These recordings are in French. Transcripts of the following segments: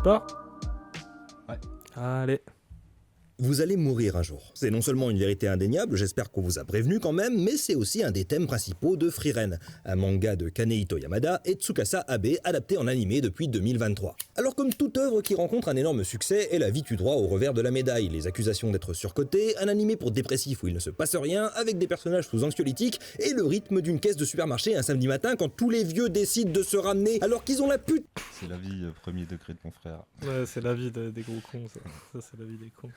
pars? Ouais. Allez. Vous allez mourir un jour. C'est non seulement une vérité indéniable, j'espère qu'on vous a prévenu quand même, mais c'est aussi un des thèmes principaux de Frieren, un manga de Kanehito Yamada et Tsukasa Abe adapté en animé depuis 2023. Alors comme toute œuvre qui rencontre un énorme succès, elle a vite eu droit au revers de la médaille, les accusations d'être surcoté, un animé pour dépressif où il ne se passe rien, avec des personnages sous anxiolytiques, et le rythme d'une caisse de supermarché un samedi matin quand tous les vieux décident de se ramener alors qu'ils ont la pute. C'est la vie premier degré de mon frère. Ouais, c'est la vie des gros cons, ça. Ça, c'est la vie des cons.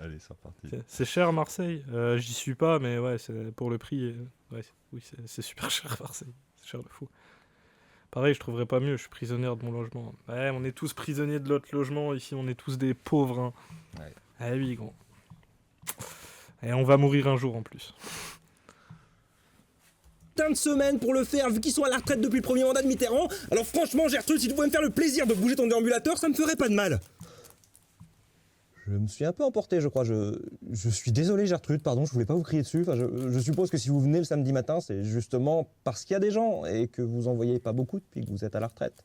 Allez, c'est reparti. C'est cher Marseille. J'y suis pas, mais ouais, c'est pour le prix. Ouais, oui, c'est super cher Marseille. C'est cher de fou. Pareil, je trouverais pas mieux. Je suis prisonnière de mon logement. Ouais, on est tous prisonniers de notre logement ici. On est tous des pauvres. Hein. Ouais. Ah oui, gros. Et on va mourir un jour en plus. De semaine pour le faire vu qu'ils sont à la retraite depuis le premier mandat de Mitterrand. Alors franchement Gertrude, si tu pouvais me faire le plaisir de bouger ton déambulateur, ça me ferait pas de mal. Je me suis un peu emporté, je crois. Je suis désolé, Gertrude, pardon, je voulais pas vous crier dessus. Enfin, je suppose que si vous venez le samedi matin, c'est justement parce qu'il y a des gens et que vous en voyez pas beaucoup depuis que vous êtes à la retraite.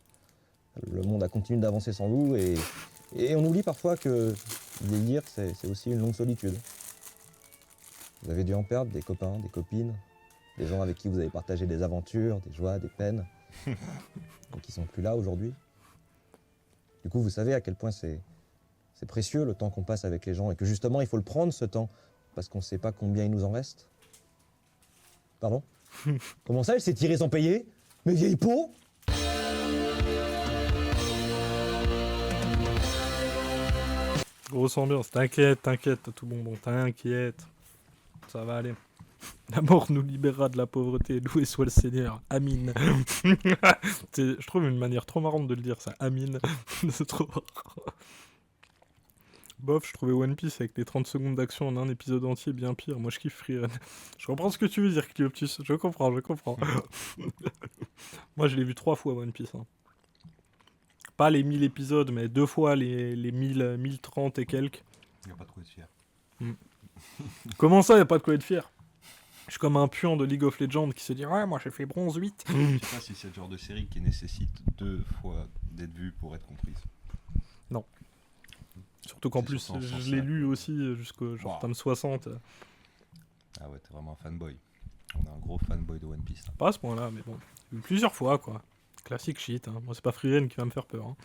Le monde a continué d'avancer sans vous et on oublie parfois que vieillir, c'est aussi une longue solitude. Vous avez dû en perdre des copains, des copines, des gens avec qui vous avez partagé des aventures, des joies, des peines, et qui sont plus là aujourd'hui. Du coup, vous savez à quel point c'est précieux le temps qu'on passe avec les gens et que justement il faut le prendre ce temps parce qu'on ne sait pas combien il nous en reste. Pardon? Comment ça, elle s'est tirée sans payer? Mais vieille peau! Grosse ambiance. T'inquiète, tout bonbon. T'inquiète. Ça va aller. La mort nous libérera de la pauvreté. Loué soit le Seigneur. Amin. Je trouve une manière trop marrante de le dire, ça. Amin. C'est trop marrant. Bof, je trouvais One Piece avec les 30 secondes d'action en un épisode entier bien pire. Moi, je kiffe Frieren. Je comprends ce que tu veux dire, Cleoptus. Je comprends. Moi, je l'ai vu 3 fois, One Piece. Hein. Pas les 1000 épisodes, mais 2 fois les 1030 et quelques. Il n'y a pas de quoi être fier. Comment ça, il n'y a pas de quoi être fier? Je suis comme un pion de League of Legends qui se dit « Ouais, moi j'ai fait bronze 8 ». Je sais pas si c'est le genre de série qui nécessite 2 fois d'être vue pour être comprise. Non. Surtout qu'en C'est plus, surtout en sens je l'ai là. lu aussi jusqu'au tome 60. Ah ouais, t'es vraiment un fanboy. On est un gros fanboy de One Piece. Là. Pas à ce point-là, mais bon. J'ai lu plusieurs fois, quoi. Classique shit. Hein. Moi, c'est pas Frieren qui va me faire peur. Hein.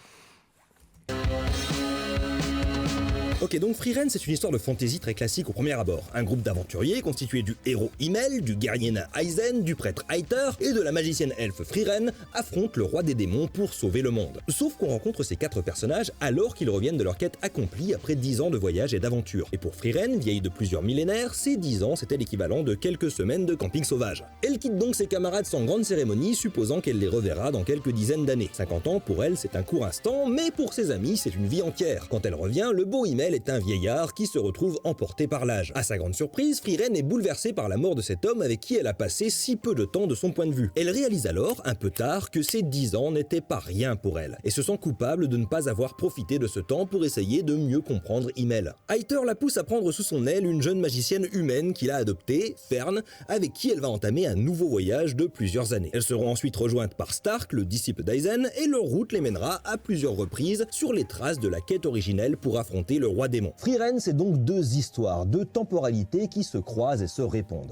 Ok, donc Frieren, c'est une histoire de fantasy très classique au premier abord. Un groupe d'aventuriers constitué du héros Himmel, du guerrier nain Aizen, du prêtre Aether et de la magicienne elfe Frieren affrontent le roi des démons pour sauver le monde. Sauf qu'on rencontre ces 4 personnages alors qu'ils reviennent de leur quête accomplie après 10 ans de voyage et d'aventure. Et pour Frieren, vieille de plusieurs millénaires, ces 10 ans c'était l'équivalent de quelques semaines de camping sauvage. Elle quitte donc ses camarades sans grande cérémonie, supposant qu'elle les reverra dans quelques dizaines d'années. 50 ans pour elle c'est un court instant, mais pour ses amis c'est une vie entière. Quand elle revient, le beau Himmel est un vieillard qui se retrouve emporté par l'âge. À sa grande surprise, Frieren est bouleversée par la mort de cet homme avec qui elle a passé si peu de temps de son point de vue. Elle réalise alors, un peu tard, que ces 10 ans n'étaient pas rien pour elle, et se sent coupable de ne pas avoir profité de ce temps pour essayer de mieux comprendre Himmel. Aether la pousse à prendre sous son aile une jeune magicienne humaine qu'il a adoptée, Fern, avec qui elle va entamer un nouveau voyage de plusieurs années. Elles seront ensuite rejointes par Stark, le disciple d'Aizen, et leur route les mènera à plusieurs reprises sur les traces de la quête originelle pour affronter le roi démon. Frieren, c'est donc 2 histoires, 2 temporalités qui se croisent et se répondent.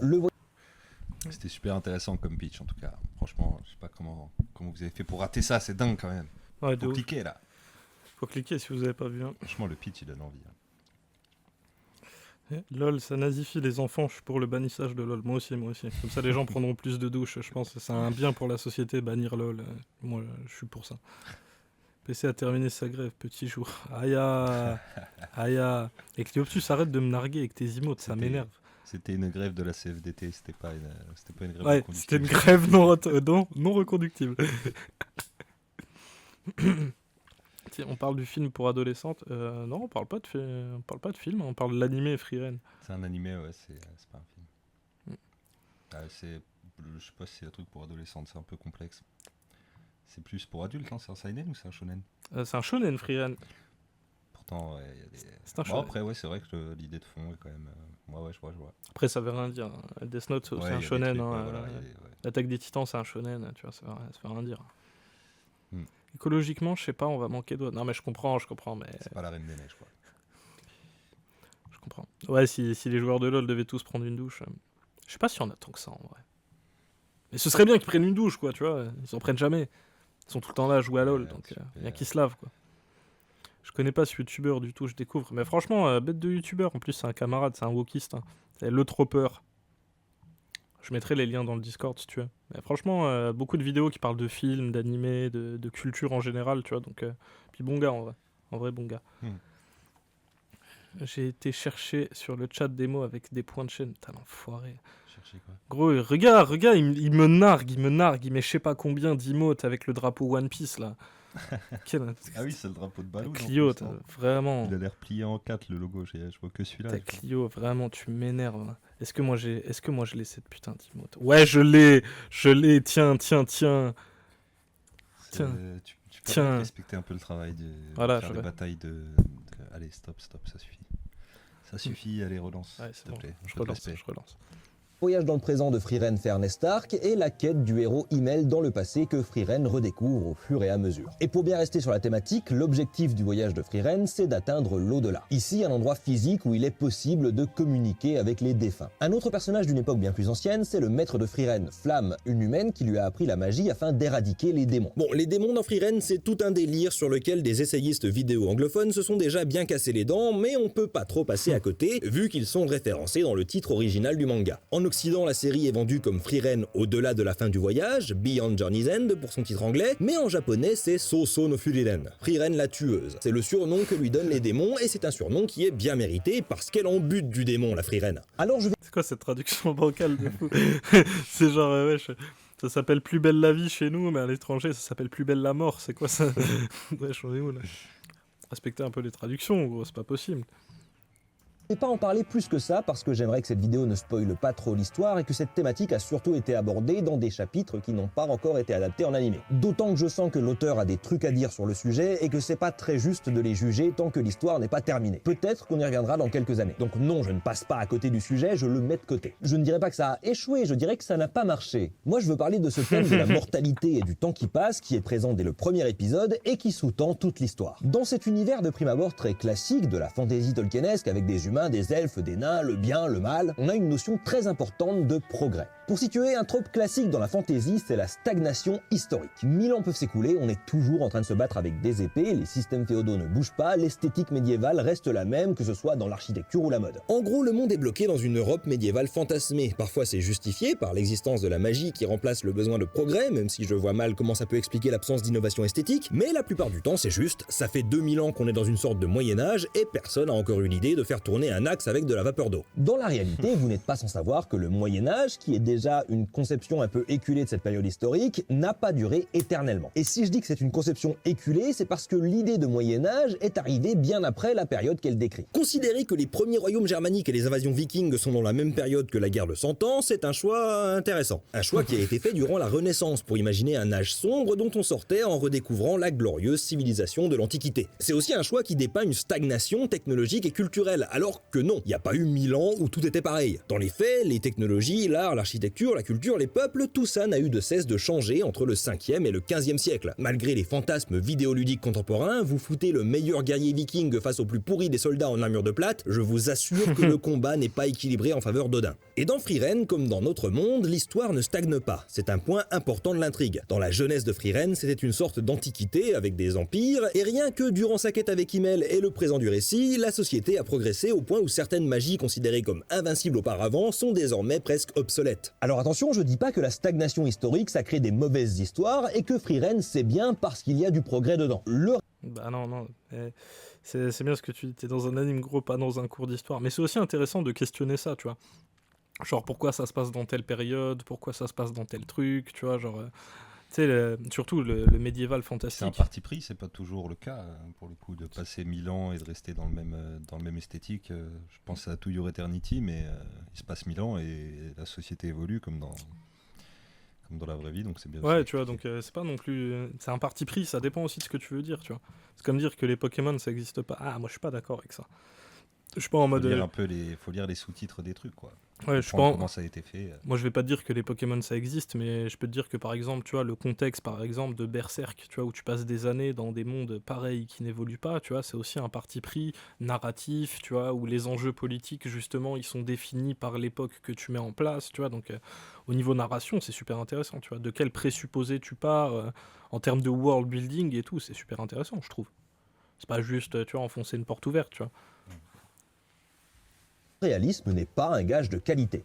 C'était super intéressant comme pitch en tout cas. Franchement, je sais pas comment vous avez fait pour rater ça, c'est dingue quand même. Ouais, de Faut ouf. cliquer là. Faut cliquer si vous avez pas vu. Hein. Franchement, le pitch il donne envie. Hein. LOL, ça nazifie les enfants, je suis pour le bannissage de LOL. Moi aussi. Comme ça, les gens prendront plus de douches. Je pense que c'est un bien pour la société, bannir LOL. Moi, je suis pour ça. PC a terminé sa grève, petit jour. Aïe. Et Cléoptus, arrête de me narguer avec tes emotes, ça m'énerve. C'était une grève de la CFDT, c'était pas une grève Ouais, c'était une grève non reconductible. Tiens, on parle du film pour adolescentes. Non, on parle pas de film, on parle de l'animé Frieren. C'est un animé, ouais, c'est pas un film. Je sais pas si c'est un truc pour adolescentes, c'est un peu complexe. C'est plus pour adultes, hein, c'est un seinen ou c'est un shonen? C'est un shonen Frieren. Pourtant, ouais, il y a des... C'est un shonen. Après, ouais, c'est vrai que l'idée de fond est quand même... Ouais, je vois. Après, ça veut rien dire. Death Note, c'est un shonen. L'attaque des Titans, c'est un shonen, tu vois, ça veut rien dire. Écologiquement, je sais pas, on va manquer d'eau. Non, mais je comprends, mais C'est pas la Reine des Neiges, quoi. je comprends. Ouais, si les joueurs de LoL devaient tous prendre une douche, je sais pas si on a tant que ça en vrai. Mais ce serait bien qu'ils prennent une douche, quoi, tu vois. Ils en prennent jamais. Ils sont tout le temps là à jouer à LoL, Ouais, donc super. bien qu'ils se lavent, quoi. Je connais pas ce youtubeur du tout, je découvre. Mais franchement, bête de youtubeur. En plus, c'est un camarade, c'est un wokiste. Hein. C'est le Tropper. Je mettrai les liens dans le Discord si tu veux. Mais franchement, beaucoup de vidéos qui parlent de films, d'animés, de culture en général, tu vois. Donc, puis bon gars en vrai. En vrai, bon gars. J'ai été chercher sur le chat démo avec des points de chaîne. Putain, l'enfoiré. Chercher quoi? Gros, regarde, il me nargue, il met je sais pas combien d'emotes avec le drapeau One Piece là. Ah oui, c'est le drapeau de Balou. Clio, vraiment. Il a l'air plié en 4 le logo, je vois que celui-là. T'as Clio, vraiment, tu m'énerves. Est-ce que moi je l'ai cette putain d'emote? Ouais, je l'ai, tiens. Tiens. Tu peux Tiens. respecter un peu le travail de Voilà, faire des batailles de... Allez, stop, ça suffit. Ça suffit, allez, relance, Ouais, s'il c'est te bon, plaît. je Un peu de relance. respect. Voyage dans le présent de Frieren vers Nestark et la quête du héros Himmel dans le passé que Frieren redécouvre au fur et à mesure. Et pour bien rester sur la thématique, l'objectif du voyage de Frieren, c'est d'atteindre l'au-delà. Ici, un endroit physique où il est possible de communiquer avec les défunts. Un autre personnage d'une époque bien plus ancienne, c'est le maître de Frieren, Flamme, une humaine qui lui a appris la magie afin d'éradiquer les démons. Bon, les démons dans Frieren, c'est tout un délire sur lequel des essayistes vidéo anglophones se sont déjà bien cassés les dents, mais on peut pas trop passer à côté, vu qu'ils sont référencés dans le titre original du manga. En Occident, la série est vendue comme Frieren au-delà de la fin du voyage, Beyond Journey's End pour son titre anglais, mais en japonais c'est Soso no Furiren, Frieren la tueuse. C'est le surnom que lui donnent les démons et c'est un surnom qui est bien mérité parce qu'elle en bute du démon, la Frieren. Alors je vais... C'est quoi cette traduction bancale de fou? C'est genre, ça s'appelle Plus belle la vie chez nous, mais à l'étranger ça s'appelle Plus belle la mort, c'est quoi ça? Wesh, on est où là? Respectez un peu les traductions, gros, c'est pas possible. Je vais pas en parler plus que ça parce que j'aimerais que cette vidéo ne spoile pas trop l'histoire et que cette thématique a surtout été abordée dans des chapitres qui n'ont pas encore été adaptés en animé. D'autant que je sens que l'auteur a des trucs à dire sur le sujet et que c'est pas très juste de les juger tant que l'histoire n'est pas terminée. Peut-être qu'on y reviendra dans quelques années. Donc non, je ne passe pas à côté du sujet, je le mets de côté. Je ne dirais pas que ça a échoué, je dirais que ça n'a pas marché. Moi je veux parler de ce thème de la mortalité et du temps qui passe qui est présent dès le premier épisode et qui sous-tend toute l'histoire. Dans cet univers de prime abord très classique de la fantasy tolkienesque avec des humains, des elfes, des nains, le bien, le mal, on a une notion très importante de progrès. Pour situer un trope classique dans la fantasy, c'est la stagnation historique. 1000 ans peuvent s'écouler, on est toujours en train de se battre avec des épées, les systèmes féodaux ne bougent pas, l'esthétique médiévale reste la même que ce soit dans l'architecture ou la mode. En gros, le monde est bloqué dans une Europe médiévale fantasmée. Parfois c'est justifié par l'existence de la magie qui remplace le besoin de progrès, même si je vois mal comment ça peut expliquer l'absence d'innovation esthétique, mais la plupart du temps c'est juste, ça fait 2000 ans qu'on est dans une sorte de Moyen-Âge et personne n'a encore eu l'idée de faire tourner un axe avec de la vapeur d'eau. Dans la réalité, vous n'êtes pas sans savoir que le Moyen-Âge, qui est déjà une conception un peu éculée de cette période historique, n'a pas duré éternellement. Et si je dis que c'est une conception éculée, c'est parce que l'idée de Moyen-Âge est arrivée bien après la période qu'elle décrit. Considérer que les premiers royaumes germaniques et les invasions vikings sont dans la même période que la guerre de 100 ans, c'est un choix intéressant. Un choix qui a été fait durant la Renaissance pour imaginer un âge sombre dont on sortait en redécouvrant la glorieuse civilisation de l'Antiquité. C'est aussi un choix qui dépeint une stagnation technologique et culturelle, alors que non, il n'y a pas eu 1000 ans où tout était pareil. Dans les faits, les technologies, l'art, l'architecture, la culture, les peuples, tout ça n'a eu de cesse de changer entre le 5e et le 15e siècle. Malgré les fantasmes vidéoludiques contemporains, vous foutez le meilleur guerrier viking face au plus pourri des soldats en armure de plate, je vous assure que le combat n'est pas équilibré en faveur d'Odin. Et dans Frieren, comme dans notre monde, l'histoire ne stagne pas. C'est un point important de l'intrigue. Dans la jeunesse de Frieren, c'était une sorte d'antiquité avec des empires, et rien que durant sa quête avec Himmel et le présent du récit, la société a progressé au point où certaines magies considérées comme invincibles auparavant sont désormais presque obsolètes. Alors attention, je dis pas que la stagnation historique ça crée des mauvaises histoires et que Frieren c'est bien parce qu'il y a du progrès dedans. Bah non, c'est bien ce que tu dis, t'es dans un anime gros, pas dans un cours d'histoire. Mais c'est aussi intéressant de questionner ça, tu vois. Genre pourquoi ça se passe dans telle période, pourquoi ça se passe dans tel truc, tu vois, genre... Tu sais, surtout le médiéval fantastique. C'est un parti pris, c'est pas toujours le cas, pour le coup, de passer 1000 ans et de rester dans le même esthétique. Je pense à To Your Eternity, mais il se passe 1000 ans et la société évolue comme dans la vraie vie, donc c'est bien. Ouais, tu vois, donc c'est pas non plus... c'est un parti pris, ça dépend aussi de ce que tu veux dire, tu vois. C'est comme dire que les Pokémon, ça existe pas. Ah, moi je suis pas d'accord avec ça. Je suis pas en mode. Faut lire les sous-titres des trucs, quoi. Ouais, je suis pas Comprendre en- comment ça a été fait. Moi, je vais pas te dire que les Pokémon ça existe, mais je peux te dire que par exemple, tu vois, le contexte, par exemple, de Berserk, tu vois, où tu passes des années dans des mondes pareils qui n'évoluent pas, tu vois, c'est aussi un parti pris narratif, tu vois, où les enjeux politiques, justement, ils sont définis par l'époque que tu mets en place, tu vois. Donc, au niveau narration, c'est super intéressant, tu vois. De quel présupposé tu pars en termes de world building et tout, c'est super intéressant, je trouve. C'est pas juste, tu vois, enfoncer une porte ouverte, tu vois. Le réalisme n'est pas un gage de qualité.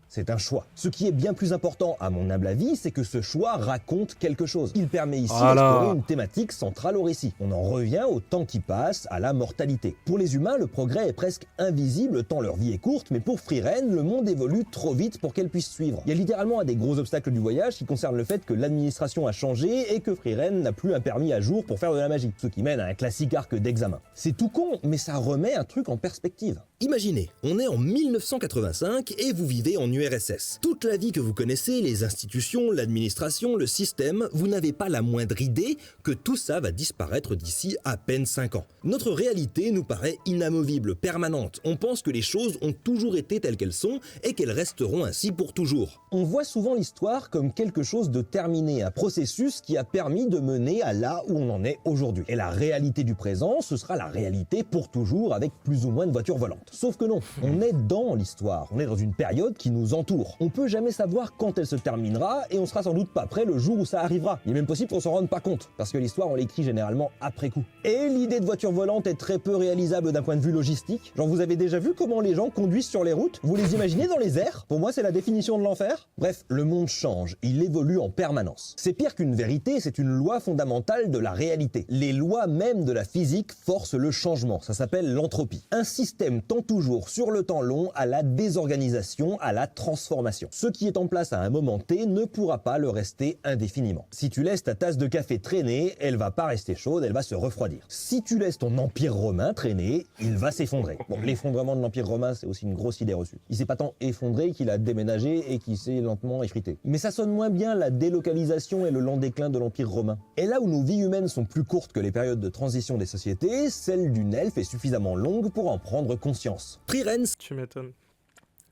C'est un choix. Ce qui est bien plus important, à mon humble avis, c'est que ce choix raconte quelque chose. Il permet ici Voilà. d'explorer une thématique centrale au récit. On en revient au temps qui passe, à la mortalité. Pour les humains, le progrès est presque invisible tant leur vie est courte, mais pour Frieren, le monde évolue trop vite pour qu'elle puisse suivre. Il y a littéralement un des gros obstacles du voyage qui concerne le fait que l'administration a changé et que Frieren n'a plus un permis à jour pour faire de la magie, ce qui mène à un classique arc d'examen. C'est tout con, mais ça remet un truc en perspective. Imaginez, on est en 1985 et vous vivez en URSS. Toute la vie que vous connaissez, les institutions, l'administration, le système, vous n'avez pas la moindre idée que tout ça va disparaître d'ici à peine 5 ans. Notre réalité nous paraît inamovible, permanente. On pense que les choses ont toujours été telles qu'elles sont et qu'elles resteront ainsi pour toujours. On voit souvent l'histoire comme quelque chose de terminé, un processus qui a permis de mener à là où on en est aujourd'hui. Et la réalité du présent, ce sera la réalité pour toujours avec plus ou moins de voitures volantes. Sauf que non, on est dans l'histoire, on est dans une période qui nous entoure. On peut jamais savoir quand elle se terminera et on sera sans doute pas prêt le jour où ça arrivera. Il est même possible qu'on s'en rende pas compte, parce que l'histoire on l'écrit généralement après coup. Et l'idée de voiture volante est très peu réalisable d'un point de vue logistique. Genre vous avez déjà vu comment les gens conduisent sur les routes? Vous les imaginez dans les airs? Pour moi c'est la définition de l'enfer. Bref, le monde change, il évolue en permanence. C'est pire qu'une vérité, c'est une loi fondamentale de la réalité. Les lois même de la physique forcent le changement, ça s'appelle l'entropie. Un système tend toujours sur le temps long à la désorganisation, à la transformation. Ce qui est en place à un moment T ne pourra pas le rester indéfiniment. Si tu laisses ta tasse de café traîner, elle va pas rester chaude, elle va se refroidir. Si tu laisses ton empire romain traîner, il va s'effondrer. Bon, l'effondrement de l'empire romain, c'est aussi une grosse idée reçue. Il s'est pas tant effondré qu'il a déménagé et qu'il s'est lentement effrité. Mais ça sonne moins bien la délocalisation et le lent déclin de l'empire romain. Et là où nos vies humaines sont plus courtes que les périodes de transition des sociétés, celle d'une elfe est suffisamment longue pour en prendre conscience. Frieren, Tu m'étonnes.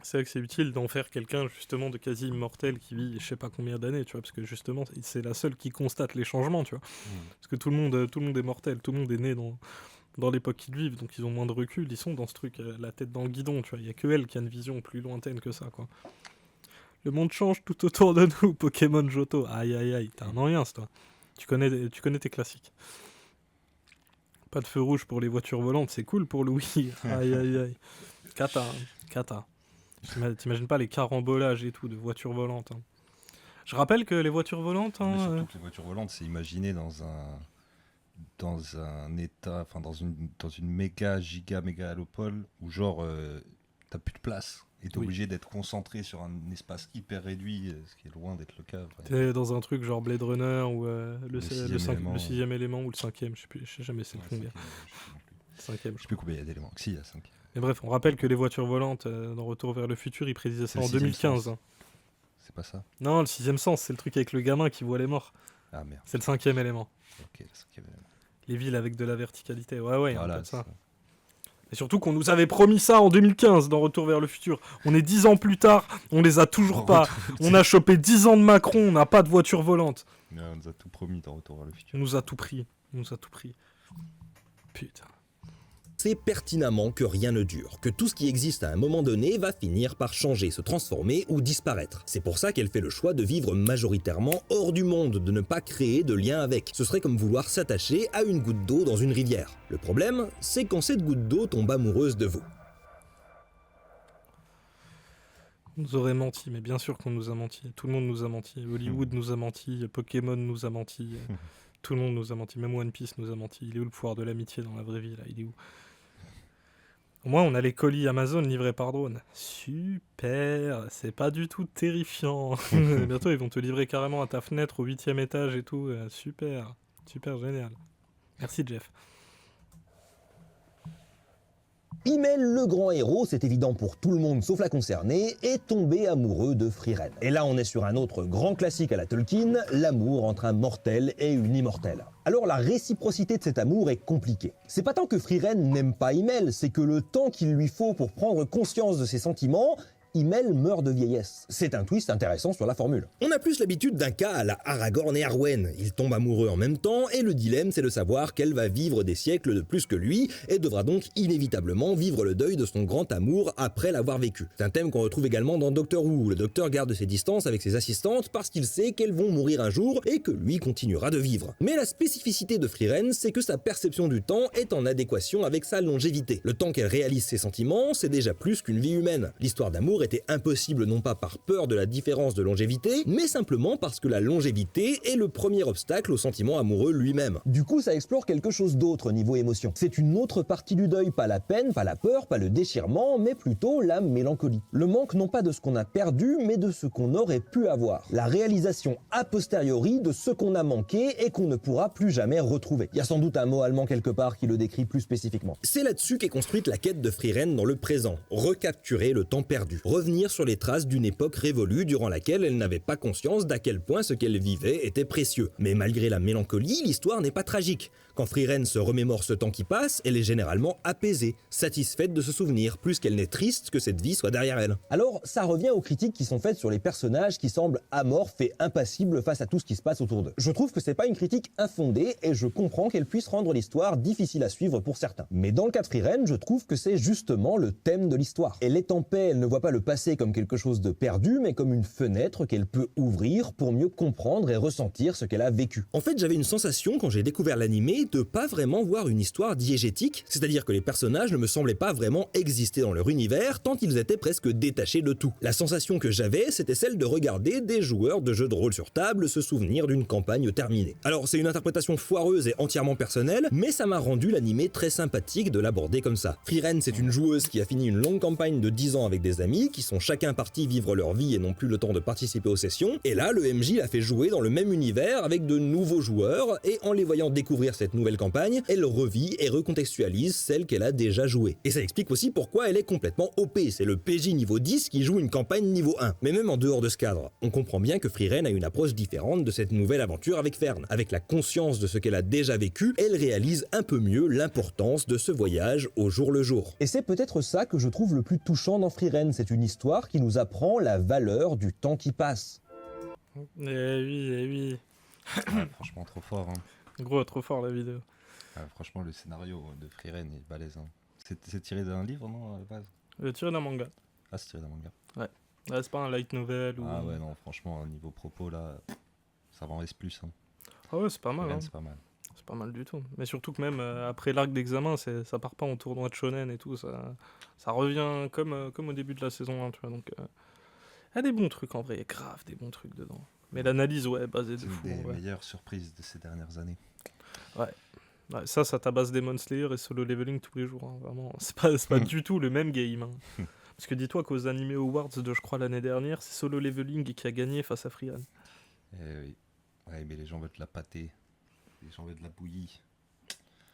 C'est vrai que c'est utile d'en faire quelqu'un justement de quasi immortel qui vit je sais pas combien d'années, tu vois, parce que justement c'est la seule qui constate les changements, tu vois. Parce que tout le monde est mortel, tout le monde est né dans l'époque qu'ils vivent, donc ils ont moins de recul, ils sont dans ce truc, la tête dans le guidon, tu vois. Il y a que elle qui a une vision plus lointaine que ça, quoi. Le monde change tout autour de nous, Pokémon Johto. Aïe aïe aïe, t'es un ancien, toi. Tu connais tes classiques. Pas de feu rouge pour les voitures volantes, c'est cool pour Louis. Aïe aïe aïe. Kata, hein. Kata. T'imagines pas les carambolages et tout de voitures volantes. Hein. Je rappelle que les voitures volantes. Mais Hein, surtout que les voitures volantes, c'est imaginé dans un état, enfin dans une méga mégalopole où genre t'as plus de place et t'es Oui. obligé d'être concentré sur un espace hyper réduit, ce qui est loin d'être le cas. T'es dans un truc genre Blade Runner ou le sixième élément, 6e élément ou le 5e, je sais jamais c'est Ouais, combien. je sais 5e, plus. Je sais plus combien il y a d'éléments. Si, il y a 5. Mais bref, on rappelle que les voitures volantes dans Retour vers le futur, ils prédisaient ça C'est le en sixième 2015. sens. Hein. C'est pas ça? Non, le 6e sens, c'est le truc avec le gamin qui voit les morts. Ah merde. C'est le 5e élément. Ok, le 5e élément. Les villes avec de la verticalité. Ouais, il y a un peu Voilà, de ça. c'est ça. Et surtout qu'on nous avait promis ça en 2015 dans Retour vers le futur. On est 10 ans plus tard, on les a toujours pas. On a chopé 10 ans de Macron, on n'a pas de voiture volante. Mais on nous a tout promis dans Retour vers le futur. On nous a tout pris. Putain. c'est pertinemment que rien ne dure, que tout ce qui existe à un moment donné va finir par changer, se transformer ou disparaître. C'est pour ça qu'elle fait le choix de vivre majoritairement hors du monde, de ne pas créer de lien avec. Ce serait comme vouloir s'attacher à une goutte d'eau dans une rivière. Le problème, c'est quand cette goutte d'eau tombe amoureuse de vous. On nous aurait menti, mais bien sûr qu'on nous a menti. Tout le monde nous a menti. Hollywood nous a menti, Pokémon nous a menti. Tout le monde nous a menti, même One Piece nous a menti. Il est où le pouvoir de l'amitié dans la vraie vie, là? Il est où? Au moins, on a les colis Amazon livrés par drone. Super, c'est pas du tout terrifiant. Bientôt, ils vont te livrer carrément à ta fenêtre au 8e étage et tout. Super, super génial. Merci, Jeff. Himmel, le grand héros, c'est évident pour tout le monde sauf la concernée, est tombé amoureux de Frieren. Et là on est sur un autre grand classique à la Tolkien, l'amour entre un mortel et une immortelle. Alors la réciprocité de cet amour est compliquée. C'est pas tant que Frieren n'aime pas Himmel, c'est que le temps qu'il lui faut pour prendre conscience de ses sentiments, Himmel meurt de vieillesse. C'est un twist intéressant sur la formule. On a plus l'habitude d'un cas à la Aragorn et Arwen. Ils tombent amoureux en même temps et le dilemme c'est de savoir qu'elle va vivre des siècles de plus que lui et devra donc inévitablement vivre le deuil de son grand amour après l'avoir vécu. C'est un thème qu'on retrouve également dans Doctor Who, où le docteur garde ses distances avec ses assistantes parce qu'il sait qu'elles vont mourir un jour et que lui continuera de vivre. Mais la spécificité de Frieren, c'est que sa perception du temps est en adéquation avec sa longévité. Le temps qu'elle réalise ses sentiments, c'est déjà plus qu'une vie humaine. L'histoire d'amour était impossible non pas par peur de la différence de longévité, mais simplement parce que la longévité est le premier obstacle au sentiment amoureux lui-même. Du coup, ça explore quelque chose d'autre niveau émotion. C'est une autre partie du deuil, pas la peine, pas la peur, pas le déchirement, mais plutôt la mélancolie. Le manque non pas de ce qu'on a perdu, mais de ce qu'on aurait pu avoir. La réalisation a posteriori de ce qu'on a manqué et qu'on ne pourra plus jamais retrouver. Il y a sans doute un mot allemand quelque part qui le décrit plus spécifiquement. C'est là-dessus qu'est construite la quête de Frieren dans le présent. Recapturer le temps perdu. Revenir sur les traces d'une époque révolue durant laquelle elle n'avait pas conscience d'à quel point ce qu'elle vivait était précieux. Mais malgré la mélancolie, l'histoire n'est pas tragique. Quand Frieren se remémore ce temps qui passe, elle est généralement apaisée, satisfaite de ce souvenir, plus qu'elle n'est triste que cette vie soit derrière elle. Alors, ça revient aux critiques qui sont faites sur les personnages qui semblent amorphes et impassibles face à tout ce qui se passe autour d'eux. Je trouve que c'est pas une critique infondée et je comprends qu'elle puisse rendre l'histoire difficile à suivre pour certains. Mais dans le cas de Frieren, je trouve que c'est justement le thème de l'histoire. Elle est en paix, elle ne voit pas le passé comme quelque chose de perdu, mais comme une fenêtre qu'elle peut ouvrir pour mieux comprendre et ressentir ce qu'elle a vécu. En fait, j'avais une sensation quand j'ai découvert l'animé de pas vraiment voir une histoire diégétique, c'est-à-dire que les personnages ne me semblaient pas vraiment exister dans leur univers tant ils étaient presque détachés de tout. La sensation que j'avais, c'était celle de regarder des joueurs de jeux de rôle sur table se souvenir d'une campagne terminée. Alors c'est une interprétation foireuse et entièrement personnelle, mais ça m'a rendu l'animé très sympathique de l'aborder comme ça. Frieren, c'est une joueuse qui a fini une longue campagne de 10 ans avec des amis, qui sont chacun partis vivre leur vie et n'ont plus le temps de participer aux sessions, et là le MJ l'a fait jouer dans le même univers avec de nouveaux joueurs, et en les voyant découvrir cette nouvelle campagne, elle revit et recontextualise celle qu'elle a déjà jouée. Et ça explique aussi pourquoi elle est complètement OP, c'est le PJ niveau 10 qui joue une campagne niveau 1. Mais même en dehors de ce cadre, on comprend bien que Frieren a une approche différente de cette nouvelle aventure avec Fern. Avec la conscience de ce qu'elle a déjà vécu, elle réalise un peu mieux l'importance de ce voyage au jour le jour. Et c'est peut-être ça que je trouve le plus touchant dans Frieren, c'est une histoire qui nous apprend la valeur du temps qui passe. Eh oui, eh oui. Ouais, franchement, trop fort. Hein. Gros, trop fort la vidéo. Franchement, le scénario de Frieren est balèze. Hein. C'est tiré d'un livre, non, à la base? Tiré d'un manga. Ah, c'est tiré d'un manga. Ouais, c'est pas un light novel ou... Ah ouais, non, franchement, au niveau propos, là, ça va en reste plus. Hein. Ah ouais, c'est pas mal. Frieren, Hein. c'est pas mal. C'est pas mal du tout. Mais surtout que même après l'arc d'examen, ça part pas en tournoi de shonen et tout. Ça revient comme au début de la saison 1, tu vois. Donc, il y a des bons trucs en vrai. Il y a grave des bons trucs dedans. Mais l'analyse, ouais, basée de C'est fou. une des Ouais. meilleures surprises de ces dernières années. Ouais, ça tabasse Demon Slayer et Solo Leveling tous les jours. Hein, vraiment. C'est pas du tout le même game. Hein. Parce que dis-toi qu'aux Anime Awards de, je crois, l'année dernière, c'est Solo Leveling qui a gagné face à Frieren. Eh oui. Ouais, mais les gens veulent de la pâtée. Les gens veulent de la bouillie.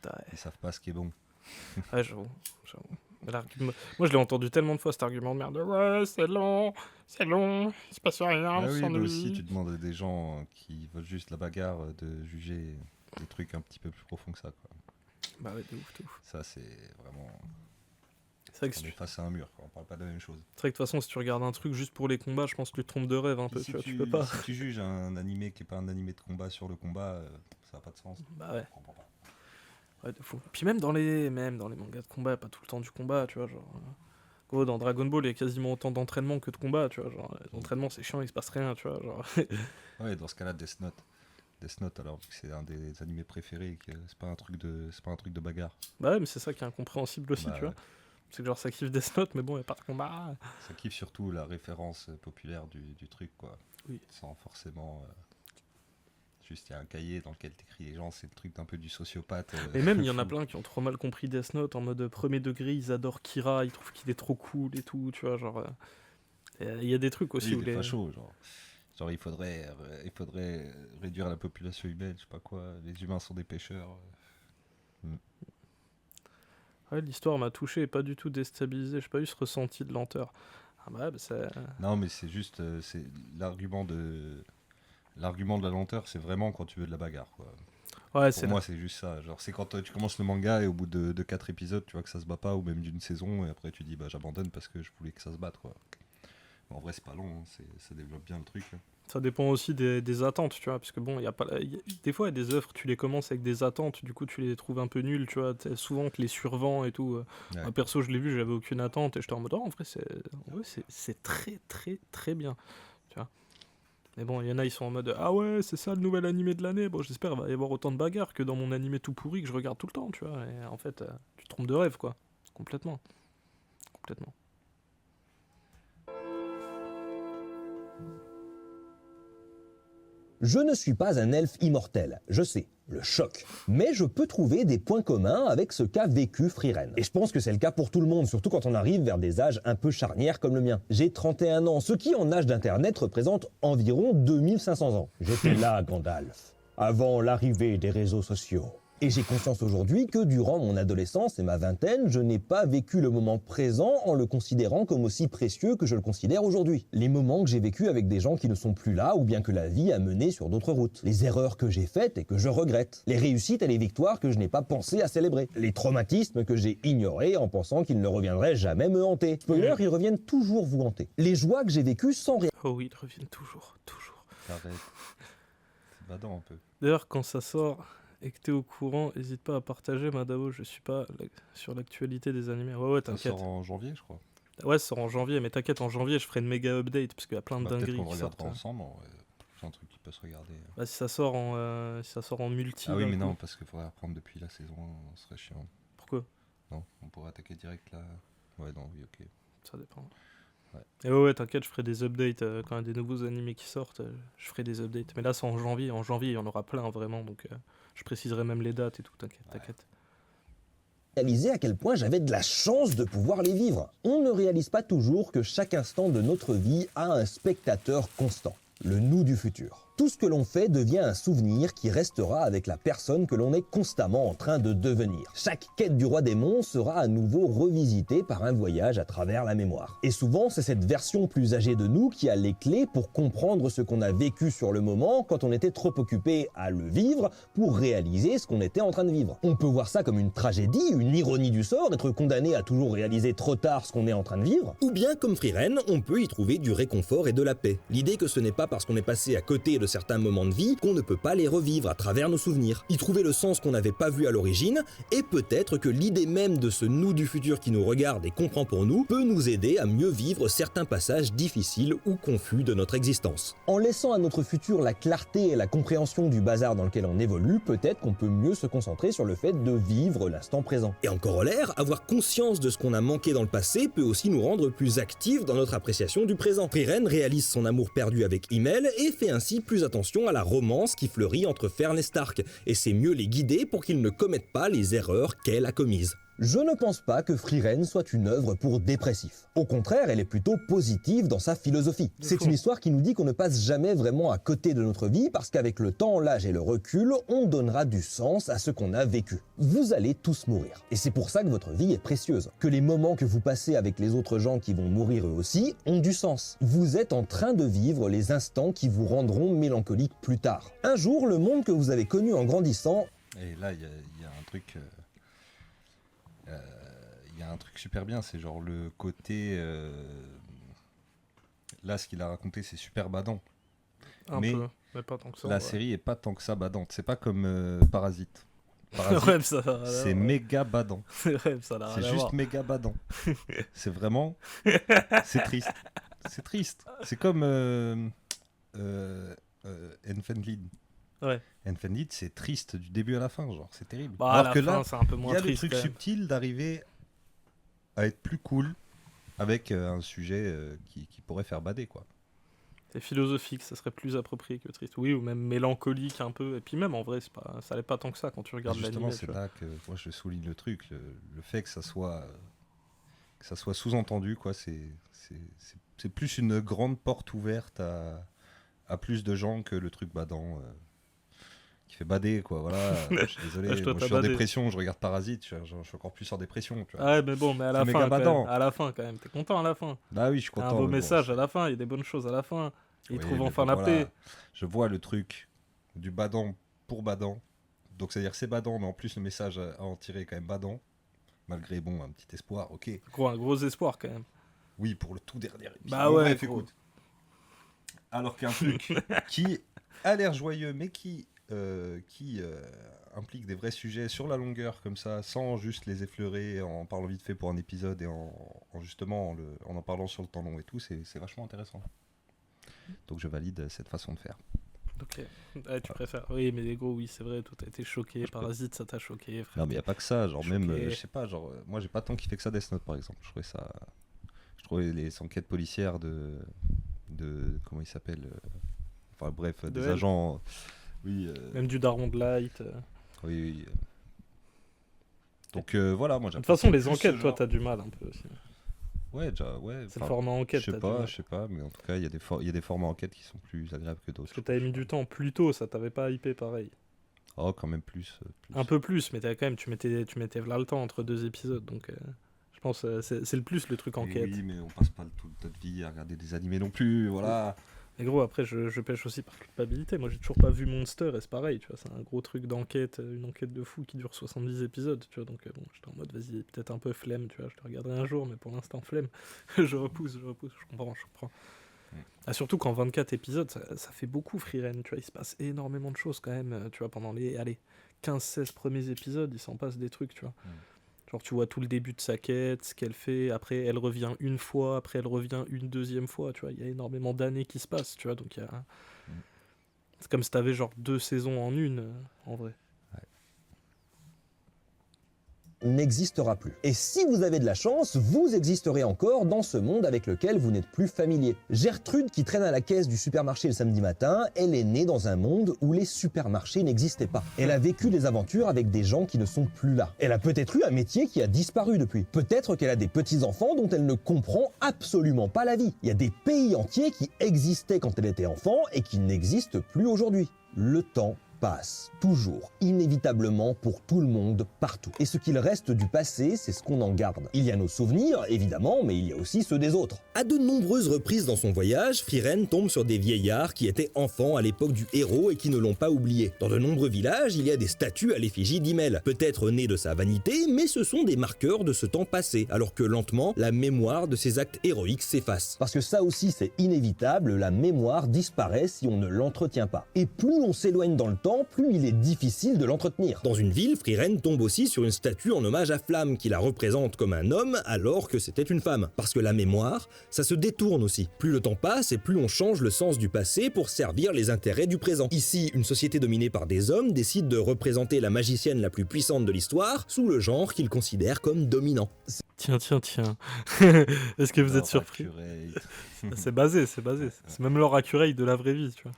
Ouais, Ils savent pas ce qui est bon. ouais, j'avoue. Mais moi, je l'ai entendu tellement de fois cet argument de merde. Ouais, c'est long, il se passe rien, Ah on oui, mais s'ennuie. aussi, tu demandes à des gens qui veulent juste la bagarre de juger des trucs un petit peu plus profonds que ça. Quoi. Bah ouais, de ouf. Ça, c'est vraiment. C'est vrai que On est face à un mur, quoi. On parle pas de la même chose. de toute façon, si tu regardes un truc juste pour les combats, je pense que tu te trompes de rêve un peu. Si Tu peux pas. Si tu juges un animé qui est pas un animé de combat sur le combat, ça n'a pas de sens. Bah ouais. Je comprends pas. Ouais, de fou. Puis même dans les mangas de combat, pas tout le temps du combat, tu vois, genre. Gros, dans Dragon Ball, il y a quasiment autant d'entraînement que de combat, tu vois. Genre, l'entraînement, c'est chiant, il se passe rien, tu vois. Genre. Ouais, dans ce cas-là, Death Note. Death Note, alors vu que c'est un des animés préférés, que c'est pas un truc de bagarre. Bah ouais, mais c'est ça qui est incompréhensible aussi, Bah, tu vois. C'est que genre, ça kiffe Death Note, mais bon, il a pas de combat. Ça kiffe surtout la référence populaire du truc, quoi. Oui. Sans forcément. Juste, il y a un cahier dans lequel t'écris les gens, c'est le truc d'un peu du sociopathe. Et même, il y en a plein qui ont trop mal compris Death Note en mode premier degré, ils adorent Kira, ils trouvent qu'il est trop cool et tout, tu vois, genre. Il y a des trucs aussi Oui, où il est les. facho, genre il faudrait réduire la population humaine, je sais pas quoi, les humains sont des pêcheurs. Ouais, l'histoire m'a touché et pas du tout déstabilisé. J'ai pas eu ce ressenti de lenteur. Ah bah, c'est... Non, mais c'est juste, c'est l'argument de la lenteur, c'est vraiment quand tu veux de la bagarre, quoi. Ouais, Pour moi, c'est juste ça. Genre, c'est quand tu commences le manga et au bout de 4 épisodes, tu vois que ça se bat pas, ou même d'une saison, et après tu dis bah j'abandonne parce que je voulais que ça se batte, quoi. Mais en vrai, c'est pas long, hein, ça développe bien le truc, hein. Ça dépend aussi des attentes, tu vois, parce que bon, y a pas, des fois, il y a des œuvres, tu les commences avec des attentes, du coup, tu les trouves un peu nulles, tu vois, souvent que les survends et tout. Ouais. Moi, perso, je l'ai vu, j'avais aucune attente, et j'étais en mode, oh, en vrai, c'est très, très, très bien, tu vois. Mais bon, il y en a, ils sont en mode, ah ouais, c'est ça le nouvel animé de l'année, bon, j'espère, il va y avoir autant de bagarres que dans mon animé tout pourri que je regarde tout le temps, tu vois, et en fait, tu te trompes de rêve, quoi, complètement, complètement. Je ne suis pas un elfe immortel, je sais, le choc. Mais je peux trouver des points communs avec ce qu'a vécu Frieren. Et je pense que c'est le cas pour tout le monde, surtout quand on arrive vers des âges un peu charnières comme le mien. J'ai 31 ans, ce qui en âge d'internet représente environ 2500 ans. J'étais là, Gandalf, avant l'arrivée des réseaux sociaux. Et j'ai conscience aujourd'hui que durant mon adolescence et ma vingtaine, je n'ai pas vécu le moment présent en le considérant comme aussi précieux que je le considère aujourd'hui. Les moments que j'ai vécus avec des gens qui ne sont plus là ou bien que la vie a mené sur d'autres routes. Les erreurs que j'ai faites et que je regrette. Les réussites et les victoires que je n'ai pas pensé à célébrer. Les traumatismes que j'ai ignorés en pensant qu'ils ne reviendraient jamais me hanter. Spoiler, ils reviennent toujours vous hanter. Les joies que j'ai vécues sans Oh oui, ils reviennent toujours, toujours. Arrête. C'est badant un peu. D'ailleurs, quand ça sort et que t'es au courant, n'hésite pas à partager, Madao, je suis pas sur l'actualité des animés. Ouais, Ça t'inquiète. sort en janvier, je crois. Ouais, ça sort en janvier, mais t'inquiète, en janvier, je ferai une méga update, parce qu'il y a plein de Bah, peut-être dingueries qu'on qui regardera sortent. ensemble. C'est un truc qui peut se regarder. Bah, si ça sort en multi. Ah oui, d'un mais coup. non, parce qu'il faudrait reprendre depuis la saison 1, ce serait chiant. Pourquoi? Non, on pourrait attaquer direct là. Ouais, non, oui, ok. Ça dépend. Ouais. Et ouais, t'inquiète, je ferai des updates quand il y a des nouveaux animés qui sortent, je ferai des updates. Mais là, c'est en janvier. En janvier, il y en aura plein, vraiment, donc je préciserai même les dates et tout, t'inquiète, Ouais. t'inquiète. réaliser à quel point j'avais de la chance de pouvoir les vivre. On ne réalise pas toujours que chaque instant de notre vie a un spectateur constant, le nous du futur. Tout ce que l'on fait devient un souvenir qui restera avec la personne que l'on est constamment en train de devenir. Chaque quête du roi démon sera à nouveau revisitée par un voyage à travers la mémoire. Et souvent, c'est cette version plus âgée de nous qui a les clés pour comprendre ce qu'on a vécu sur le moment quand on était trop occupé à le vivre pour réaliser ce qu'on était en train de vivre. On peut voir ça comme une tragédie, une ironie du sort, d'être condamné à toujours réaliser trop tard ce qu'on est en train de vivre. Ou bien, comme Frieren, on peut y trouver du réconfort et de la paix. L'idée que ce n'est pas parce qu'on est passé à côté de certains moments de vie qu'on ne peut pas les revivre à travers nos souvenirs. Y trouver le sens qu'on n'avait pas vu à l'origine, et peut-être que l'idée même de ce nous du futur qui nous regarde et comprend pour nous peut nous aider à mieux vivre certains passages difficiles ou confus de notre existence. En laissant à notre futur la clarté et la compréhension du bazar dans lequel on évolue, peut-être qu'on peut mieux se concentrer sur le fait de vivre l'instant présent. Et en corollaire, avoir conscience de ce qu'on a manqué dans le passé peut aussi nous rendre plus actifs dans notre appréciation du présent. Frieren réalise son amour perdu avec Himmel et fait ainsi plus attention à la romance qui fleurit entre Fern et Stark, et c'est mieux les guider pour qu'ils ne commettent pas les erreurs qu'elle a commises. Je ne pense pas que Frieren soit une œuvre pour dépressifs. Au contraire, elle est plutôt positive dans sa philosophie. C'est une histoire qui nous dit qu'on ne passe jamais vraiment à côté de notre vie parce qu'avec le temps, l'âge et le recul, on donnera du sens à ce qu'on a vécu. Vous allez tous mourir. Et c'est pour ça que votre vie est précieuse. Que les moments que vous passez avec les autres gens qui vont mourir eux aussi ont du sens. Vous êtes en train de vivre les instants qui vous rendront mélancolique plus tard. Un jour, le monde que vous avez connu en grandissant... Et là, il y a un truc... Il y a un truc super bien, c'est genre le côté... Là, ce qu'il a raconté, c'est super badant. Un peu, mais pas tant que ça. La ouais. série est pas tant que ça badante. C'est pas comme Parasite. Ouais, ça a rien à C'est voir. méga badant. Ouais, ça n'a C'est rien à juste voir. méga badant. C'est vraiment... C'est triste. C'est triste. C'est comme Enfenlid. Ouais. Enfenlid, c'est triste du début à la fin, genre, c'est terrible. Bah, à Alors la que fin, là, c'est un peu il moins y a le triste. truc quand même. subtil d'arriver à être plus cool avec un sujet qui pourrait faire bader, quoi. C'est philosophique, ça serait plus approprié que triste. Oui, ou même mélancolique un peu. Et puis même en vrai, ça l'est pas tant que ça quand tu regardes Justement, l'anime. c'est là que moi je souligne le truc, le fait que ça soit sous-entendu, quoi. C'est plus une grande porte ouverte à plus de gens que le truc badant qui fait bader, quoi. Voilà, je suis désolé, Lâche-toi moi, ta je suis en badée. dépression, je regarde Parasite, je suis encore plus en dépression, tu vois. Ah ouais, mais bon, mais à la C'est méga fin, quand badant. même. À la fin, quand même. T'es content à la fin. Bah oui, je suis T'as content. un beau mais bon, message à la fin, il y a des bonnes choses à la fin. Il oui, trouve mais enfin bon, la voilà. paix. Je vois le truc du badant pour badant. Donc c'est-à-dire c'est badant, mais en plus le message à en tirer est quand même badant. Malgré, bon, un petit espoir, ok. Un gros espoir, quand même. Oui, pour le tout dernier épisode. Bah Bon, ouais, bref, gros. écoute. Alors qu'un truc qui a l'air joyeux, mais qui implique des vrais sujets sur la longueur, comme ça, sans juste les effleurer en parlant vite fait pour un épisode et justement en parlant sur le temps long et tout, c'est vachement intéressant. Donc je valide cette façon de faire. Ok. Ouais, tu préfères. Oui, mais les gros, oui, c'est vrai, toi t'as été choqué. Parasite, ça t'a choqué, frère. Non, mais il n'y a pas que ça, genre Choqué. même, je sais pas, genre, moi j'ai pas tant kiffé que ça Death Note par exemple. Je trouvais les enquêtes policières de comment il s'appelle enfin bref, des L. agents, oui, Même du Daron de Light. oui, oui. Donc voilà, moi De toute façon, j'apprécie les plus enquêtes, ce toi genre. t'as du mal un peu aussi. Ouais, déjà, ouais. C'est le enfin, format enquête, je t'as sais du mal. je sais pas, mais en tout cas, il y a des formats enquêtes qui sont plus agréables que d'autres. Parce que t'avais mis du temps plus tôt, ça t'avait pas hypé pareil. Oh, quand même plus. Un peu plus, mais quand même, tu mettais là le temps entre 2 épisodes, donc je pense c'est le plus le truc Et enquête. oui, mais on passe pas toute notre vie à regarder des animés non plus, voilà. Et gros, après, je pêche aussi par culpabilité. Moi, j'ai toujours pas vu Monster, et c'est pareil, tu vois. C'est un gros truc d'enquête, une enquête de fou qui dure 70 épisodes, tu vois. Donc, bon, j'étais en mode, vas-y, peut-être un peu flemme, tu vois. Je le regarderai un jour, mais pour l'instant, flemme. je repousse, je comprends. Ah, surtout qu'en 24 épisodes, ça fait beaucoup, Frieren, tu vois. Il se passe énormément de choses quand même, tu vois. Pendant les 15-16 premiers épisodes, il s'en passe des trucs, tu vois. Genre, tu vois tout le début de sa quête, ce qu'elle fait, après elle revient une fois, après elle revient une deuxième fois, tu vois, il y a énormément d'années qui se passent, tu vois, donc il y a... C'est comme si t'avais genre 2 saisons en une, en vrai. N'existera plus. Et si vous avez de la chance, vous existerez encore dans ce monde avec lequel vous n'êtes plus familier. Gertrude, qui traîne à la caisse du supermarché le samedi matin, elle est née dans un monde où les supermarchés n'existaient pas. Elle a vécu des aventures avec des gens qui ne sont plus là. Elle a peut-être eu un métier qui a disparu depuis. Peut-être qu'elle a des petits-enfants dont elle ne comprend absolument pas la vie. Il y a des pays entiers qui existaient quand elle était enfant et qui n'existent plus aujourd'hui. Le temps passe, toujours, inévitablement pour tout le monde, partout. Et ce qu'il reste du passé, c'est ce qu'on en garde. Il y a nos souvenirs, évidemment, mais il y a aussi ceux des autres. À de nombreuses reprises dans son voyage, Frieren tombe sur des vieillards qui étaient enfants à l'époque du héros et qui ne l'ont pas oublié. Dans de nombreux villages, il y a des statues à l'effigie d'Himmel, peut-être nées de sa vanité, mais ce sont des marqueurs de ce temps passé, alors que lentement, la mémoire de ses actes héroïques s'efface. Parce que ça aussi, c'est inévitable, la mémoire disparaît si on ne l'entretient pas. Et plus on s'éloigne dans le temps, plus il est difficile de l'entretenir. Dans une ville, Frieren tombe aussi sur une statue en hommage à Flamme, qui la représente comme un homme alors que c'était une femme. Parce que la mémoire, ça se détourne aussi. Plus le temps passe et plus on change le sens du passé pour servir les intérêts du présent. Ici, une société dominée par des hommes décide de représenter la magicienne la plus puissante de l'histoire sous le genre qu'ils considèrent comme dominant. Tiens. Est-ce que vous êtes surpris? C'est basé. C'est même leur accurate de la vraie vie, tu vois.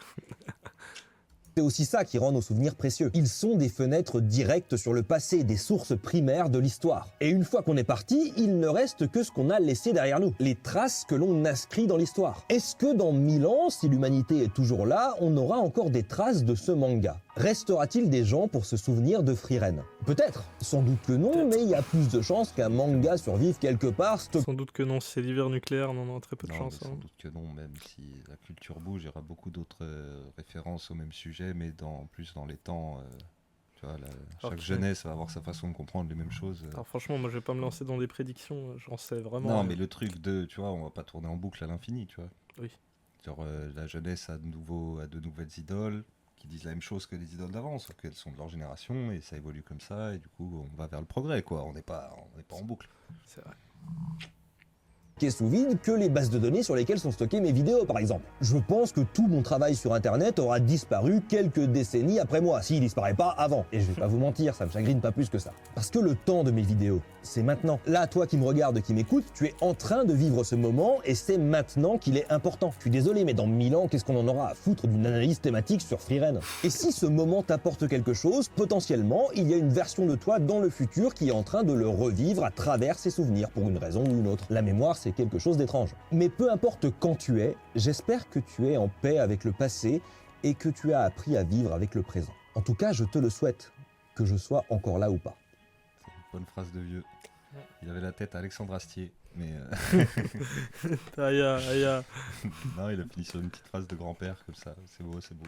C'est aussi ça qui rend nos souvenirs précieux. Ils sont des fenêtres directes sur le passé, des sources primaires de l'histoire. Et une fois qu'on est parti, il ne reste que ce qu'on a laissé derrière nous, les traces que l'on inscrit dans l'histoire. Est-ce que dans 1000 ans, si l'humanité est toujours là, on aura encore des traces de ce manga? Restera-t-il des gens pour se souvenir de Frieren? Peut-être, sans doute que non, mais il y a plus de chances qu'un manga survive quelque part. Sans doute que non, si c'est l'hiver nucléaire, on a très peu de Non, chance. mais sans doute que non, même si la culture bouge, il y aura beaucoup d'autres références au même sujet, mais plus dans les temps. Tu vois, chaque jeunesse va avoir sa façon de comprendre les mêmes choses. Alors franchement, moi je vais pas me lancer dans des prédictions, j'en sais vraiment. Non, mais le truc tu vois, on va pas tourner en boucle à l'infini, tu vois. Oui. Genre, la jeunesse a de nouvelles idoles qui disent la même chose que les idoles d'avant, sauf qu'elles sont de leur génération et ça évolue comme ça, et du coup, on va vers le progrès, quoi. On n'est pas en boucle. C'est vrai. Sous vide que les bases de données sur lesquelles sont stockées mes vidéos par exemple. Je pense que tout mon travail sur internet aura disparu quelques décennies après moi, s'il disparaît pas avant. Et je vais pas vous mentir, ça me chagrine pas plus que ça. Parce que le temps de mes vidéos, c'est maintenant. Là, toi qui me regardes, qui m'écoutes, tu es en train de vivre ce moment et c'est maintenant qu'il est important. Je suis désolé, mais dans 1000 ans, qu'est-ce qu'on en aura à foutre d'une analyse thématique sur Frieren? Et si ce moment t'apporte quelque chose, potentiellement, il y a une version de toi dans le futur qui est en train de le revivre à travers ses souvenirs pour une raison ou une autre. La mémoire, c'est quelque chose d'étrange. Mais peu importe quand tu es, j'espère que tu es en paix avec le passé et que tu as appris à vivre avec le présent. En tout cas, je te le souhaite, que je sois encore là ou pas. C'est une bonne phrase de vieux. Il avait la tête à Alexandre Astier, mais Aya. non, il a fini sur une petite phrase de grand-père comme ça. C'est beau, c'est beau.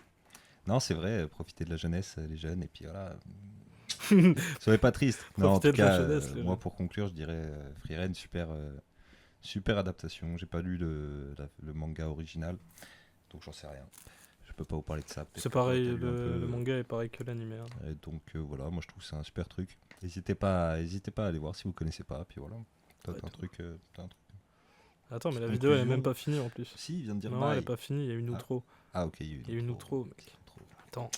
Non, c'est vrai, profiter de la jeunesse, les jeunes, et puis voilà. Soyez pas triste. Non, en Profiter tout de la cas, jeunesse, les moi jeunes. pour conclure, je dirais Frieren, super adaptation. J'ai pas lu le manga original, donc j'en sais rien. Je peux pas vous parler de ça. Peut-être C'est que pareil, t'as lu un peu. le manga est pareil que l'animé. Hein. Et donc voilà, moi je trouve que c'est un super truc. N'hésitez pas à aller voir si vous connaissez pas. Puis voilà, t'as Ouais, un truc. Attends, mais la Conclusion. vidéo elle est même pas finie en plus. Si, il vient de dire Non, bye. elle est pas finie, il y a une outro. Ah ok, Il y a une outro, mec. Attends.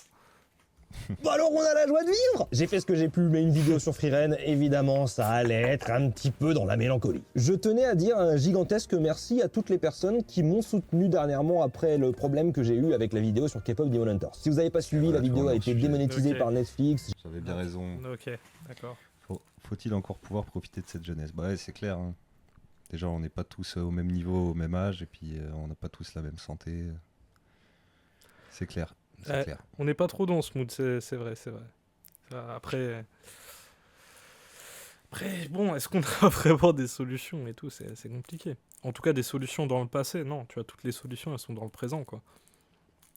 Bon alors on a la joie de vivre. J'ai fait ce que j'ai pu, mais une vidéo sur Frieren, évidemment, ça allait être un petit peu dans la mélancolie. Je tenais à dire un gigantesque merci à toutes les personnes qui m'ont soutenu dernièrement après le problème que j'ai eu avec la vidéo sur K-pop Demon Hunters. Si vous n'avez pas suivi, Voilà, la vidéo tu vois, a le été sujet. démonétisée Ok. par Netflix. J'avais bien raison. Ok, d'accord. Faut-il encore pouvoir profiter de cette jeunesse? Bah ouais, c'est clair. Hein. Déjà, on n'est pas tous au même niveau, au même âge, et puis on n'a pas tous la même santé. C'est clair. C'est Ouais. clair. On n'est pas trop dans ce mood, c'est vrai. Après, bon, est-ce qu'on a vraiment des solutions et tout? C'est compliqué. En tout cas, des solutions dans le passé, non. Tu vois, toutes les solutions, elles sont dans le présent, quoi.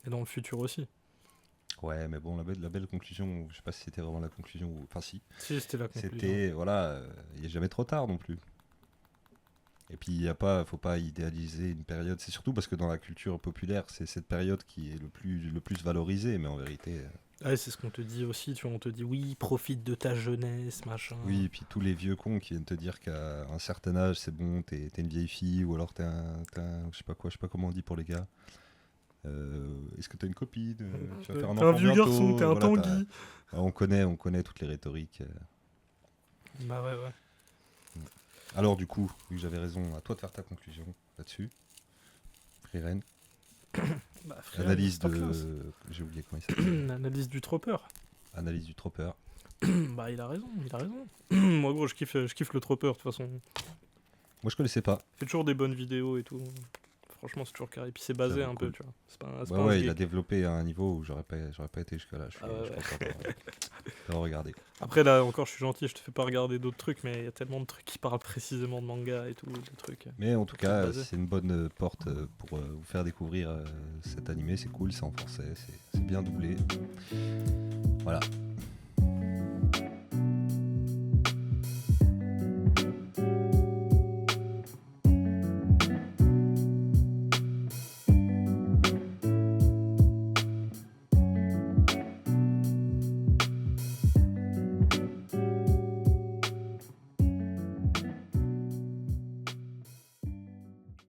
Et dans le futur aussi. Ouais, mais bon, la belle conclusion, je sais pas si c'était vraiment la conclusion ou. Enfin, si. Si, c'était la conclusion. C'était, voilà, il n'est jamais trop tard non plus. Et puis, faut pas idéaliser une période. C'est surtout parce que dans la culture populaire, c'est cette période qui est le plus valorisée, mais en vérité. Ouais, c'est ce qu'on te dit aussi, tu vois, on te dit oui, profite de ta jeunesse, machin. Oui, et puis tous les vieux cons qui viennent te dire qu'à un certain âge, c'est bon, t'es une vieille fille, ou alors je sais pas quoi, je sais pas comment on dit pour les gars. Est-ce que t'as une copine? Tu vas faire un T'es un enfant vieux bientôt, garçon, t'es un voilà, Tanguy. on connaît toutes les rhétoriques. Bah ouais. Alors du coup, vu que j'avais raison, à toi de faire ta conclusion là-dessus. Frieren, Bah, frère, analyse c'est pas de... classe. J'ai oublié comment il s'appelle. L'analyse du tropper. Analyse du tropper. Bah il a raison. Moi gros, je kiffe le tropper de toute façon. Moi je connaissais pas. Il fait toujours des bonnes vidéos et tout. Franchement, c'est toujours carré. Et puis c'est basé J'avoue, un peu, cool. tu vois. C'est pas un Ouais, ouais, il a geek. développé à un niveau où j'aurais pas été jusque là. Je suis Ah ouais, content de regarder. Après là encore, je suis gentil, je te fais pas regarder d'autres trucs, mais il y a tellement de trucs qui parlent précisément de manga et tout, de trucs. Mais en tout C'est cas, basé. c'est une bonne porte pour vous faire découvrir cet animé. C'est cool, c'est en français, c'est bien doublé. Voilà,